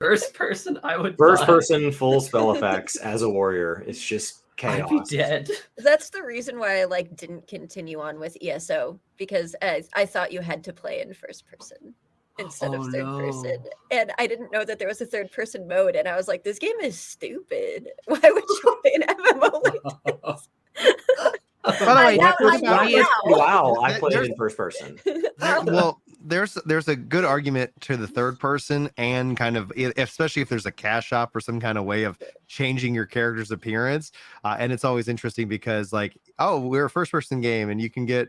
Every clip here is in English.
First person, I would First die. person, full spell effects as a warrior. It's just chaos. I'd be dead. That's the reason why I didn't continue on with ESO, because I thought you had to play in first person instead of third person, and I didn't know that there was a third person mode, and I was like, this game is stupid. Why would you play an MMO like this? By the way, Wow, I played in first person. Well, there's a good argument to the third person, and kind of, especially if there's a cash shop or some kind of way of changing your character's appearance. And it's always interesting because, like, oh, we're a first person game and you can get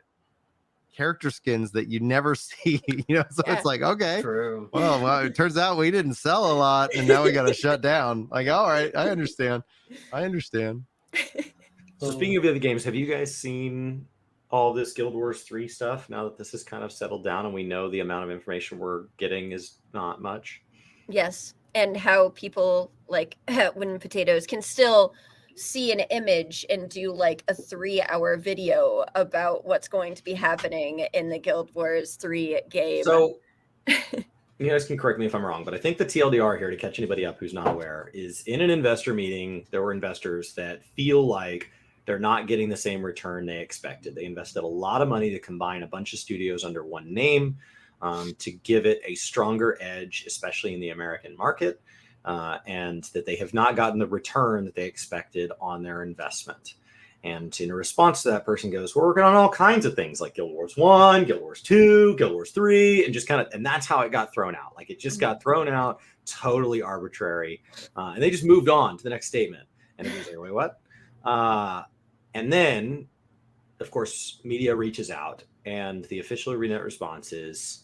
character skins that you never see, so it's like, okay, True. well, it turns out we didn't sell a lot and now we got to shut down. Like, all right, I understand. So speaking of the other games, have you guys seen all this Guild Wars 3 stuff now that this has kind of settled down and we know the amount of information we're getting is not much? Yes, and how people like when potatoes can still see an image and do like a 3-hour video about what's going to be happening in the Guild Wars 3 game. So you guys can correct me if I'm wrong, but I think the TLDR here, to catch anybody up who's not aware, is in an investor meeting, there were investors that feel like they're not getting the same return they expected. They invested a lot of money to combine a bunch of studios under one name, to give it a stronger edge, especially in the American market, and that they have not gotten the return that they expected on their investment. And in response to that, person goes, we're working on all kinds of things like Guild Wars 1, Guild Wars 2, Guild Wars 3, and just and that's how it got thrown out. Like, it just got thrown out, totally arbitrary. And they just moved on to the next statement. And it was like, wait, what? And then, of course, media reaches out, and the official ArenaNet response is,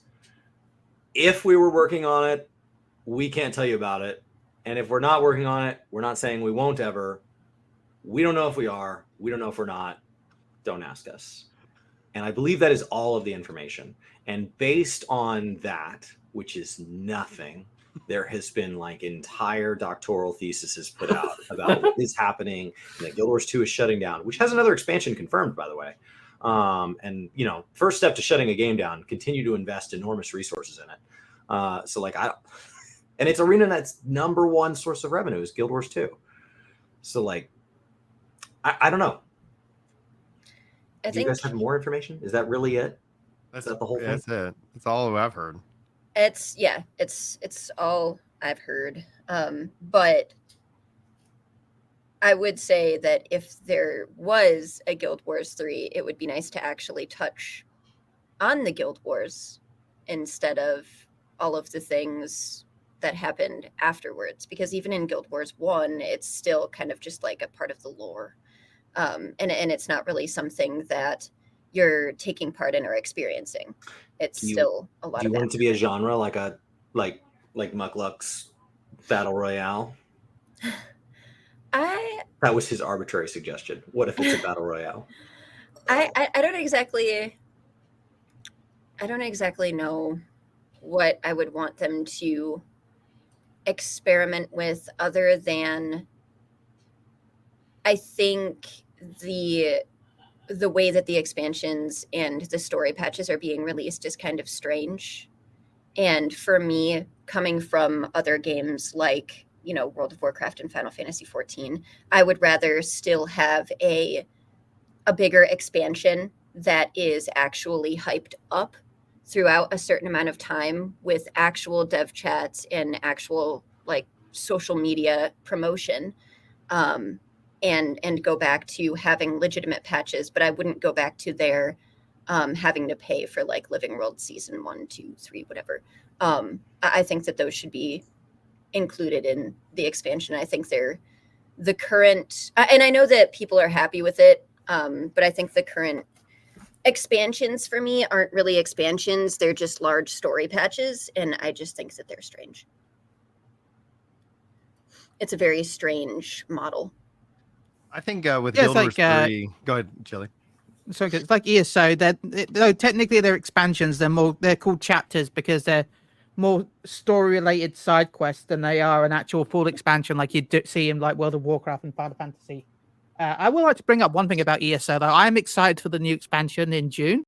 if we were working on it, we can't tell you about it. And if we're not working on it, we're not saying we won't ever. We don't know if we are. We don't know if we're not. Don't ask us. And I believe that is all of the information. And based on that, which is nothing, there has been like entire doctoral theses put out about what is happening, and that Guild Wars 2 is shutting down, which has another expansion confirmed, by the way. And first step to shutting a game down, continue to invest enormous resources in it. So like, and it's ArenaNet's number one source of revenue is Guild Wars 2. So like, I don't know. Do you guys have more information? Is that really it? Is that the whole thing? That's it. That's all I've heard. It's all I've heard. But I would say that if there was a Guild Wars 3, it would be nice to actually touch on the Guild Wars instead of all of the things that happened afterwards. Because even in Guild Wars 1, it's still kind of just like a part of the lore. And it's not really something that you're taking part in or experiencing. It's still a lot of. Do you want it to be a genre like Muckluck's Battle Royale? That was his arbitrary suggestion. What if it's a Battle Royale? I don't exactly know what I would want them to experiment with, other than I think the way that the expansions and the story patches are being released is kind of strange. And for me, coming from other games like, World of Warcraft and Final Fantasy XIV, I would rather still have a bigger expansion that is actually hyped up throughout a certain amount of time with actual dev chats and actual like social media promotion. And go back to having legitimate patches, but I wouldn't go back to their having to pay for like Living World Season 1, 2, 3, whatever. I think that those should be included in the expansion. I think they're the current, and I know that people are happy with it, but I think the current expansions for me aren't really expansions. They're just large story patches, and I just think that they're strange. It's a very strange model. I think with Guild Wars 3, go ahead, Chili. So it's like ESO. Though technically they're expansions, they're called chapters because they're more story-related side quests than they are an actual full expansion like you see in like World of Warcraft and Final Fantasy. I would like to bring up one thing about ESO though. I'm excited for the new expansion in June.